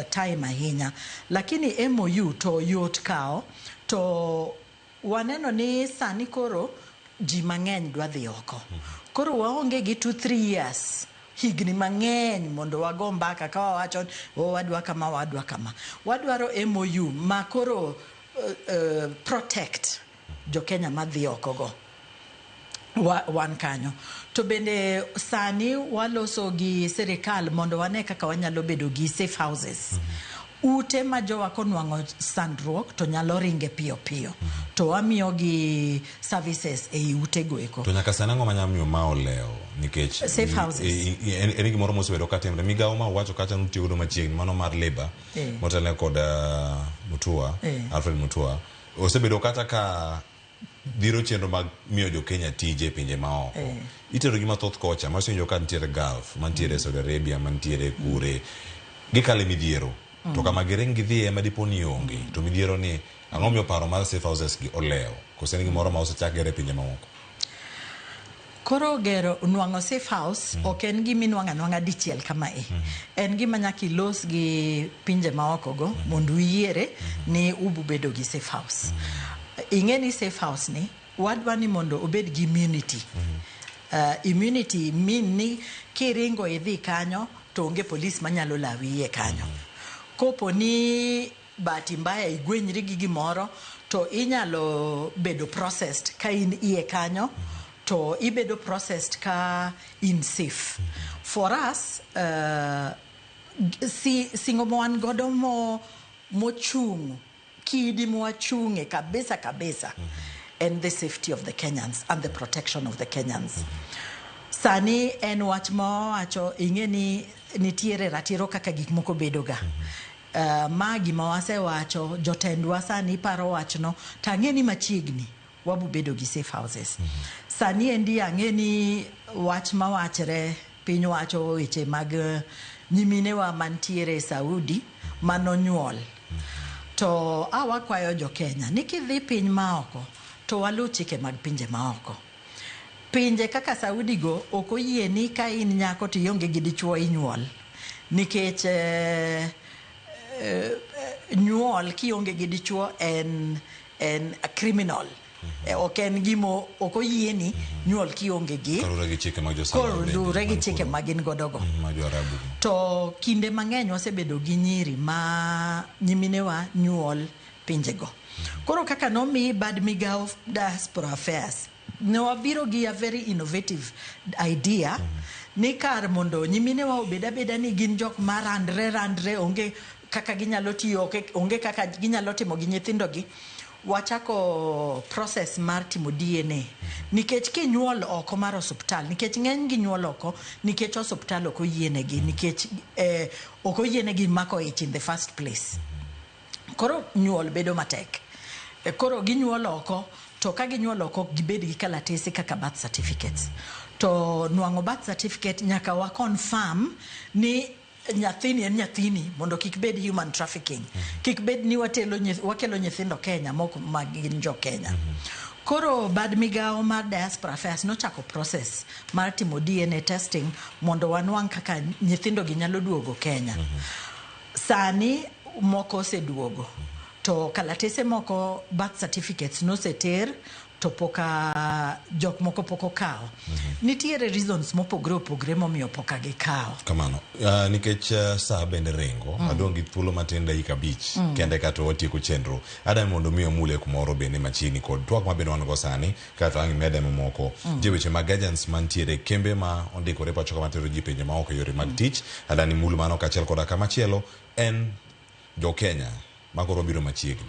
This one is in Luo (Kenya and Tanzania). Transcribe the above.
time ahinya, lakini MOU to yot kao to waneno ni sani koro ji mang'eny dwa dhi oko. Koro waonge gi 2-3 years higni mang'eny mondo wago mbaka ka wawacho wadwa kama wadwaro MOU ma koro protect jo Kenya madhi oko go wan kanyo. To bende sani waloso gi serikal mondo wane kaka wanyalo bedo gi safe houses. Ute ma jowa konwang'o sandruok to nyalo ringe piyo piyo. To wamiyo gi services e ute go eko. To nyaka sana ng'o manyamiyo ma oleo nikech safe houses. En gimoro mosebedo katimre. Migawo ma wacho kacha nutiyo godo machiegni mano mar labor. Motele kod Mutua, Alfred Mutua. Osebedo kata ka dhiro chenro mag miyo jo Kenya tije pinje maoko. Itero gima thoth kocha, masinjo ka nitiere Gulf, mantiere Saudi Arabia, mantiere kure. Gikale midhiero. To kama gireng gidhie ema dipo ni onge. To midhiero ni ang'o miyo paro mar safe houses gi oleo. Kose ni gimoro ma osechak gere pinje maoko. Koro gero nwang'o safe house ok en gima inwang'a dichiel kama en gima nyaka ilos gi pinje maoko go mondo uyiere ni ububedo gi safe house. Ing'e ni safe house ni wadwa ni mondo obed gi immunity. Immunity mean ni kiringo idhi kanyo to onge polis manyalo lawi iye kanyo. Kopo ni bahati mbaya igwenyri gi gimoro to inyalo bedo processed ka in iye kanyo to ibedo processed ka in safe. For us, singo moan godo mochung kidi moachunge kabisa and the safety of the Kenyans and the protection of the Kenyans. Sani en wach mowacho ing'e ni nitiere ratiro kaka gik moko bedoga. Ma gima wasewacho jotendwa sani paro wachno tang'e ni machiegni wabubedo gi safe houses. Sani endi ang'e ni wach mawachre piny wacho weche mag nyiminewa mantiere Saudi manonyuol. To wakwayo jo Kenya ni kidhi piny maoko to walu chike mag pinje maoko. Pinje kaka Saudi go ok oyie ni ka in nyako to ionge gi dichuo inyuol. Nikech nyuol kionge gi dichuo en a criminal. Ok en gimo ok oyie ni nyuol kionge gi kalure gi chike mag josala. Kalure gi chike magin godogo. To kinde mang'eny wasebedo gi nyiri ma nyiminewa nyuol pinjego. Koro kaka nomi bad migawo diaspora affairs ne wabiro gi a very innovative idea ni kar mondo nyiminewa obeda ni gin jok marandre onge kaka ginyalo tiyo onge kaka ginyalo timo gi nyithindogi. Wachako process mar timo DNA nikech kinyuol oko mar osuptal nikech ng'eny gi nyuol oko nikech osuptal ok oyienegi nikech ok oyienegi mako ich in the first place. Koro nyuol bedo matek. Koro ginyuol oko to ka ginyuol oko gibed gi kalatese kaka birth certificates. To nwang'o birth certificate nyaka wa confirm ni nyathini en nyathini mondo kik bed human trafficking. Kik bed ni wakelo nyithindo Kenya moko magin jo Kenya. Koro bad migawo mar diaspora affairs nochako process mar timo DNA testing mondo wanwang' kaka nyithindo gi nyalo duogo Kenya. Sani moko oseduogo. To kalatese moko birth certificates noseter to poka jok moko poko kao. Nitiere reasons mopogre momiyo poka gi kao. Kamano. Nikech saa bende rengo. Adongi thuolo matin dakika 5. Kende kato watieko chenro. Ada mondo miyo mule kumoro bende machiegni kod twak mabende wan go sani. Kato angi mede mamoko. Weche mag agents mantiere kembe ma ondikore pacho kama tero ji pinje maoko yore mag tich. Ada ni mulu mano kachiel koda kamachielo en jo Kenya makoro biro machiegni.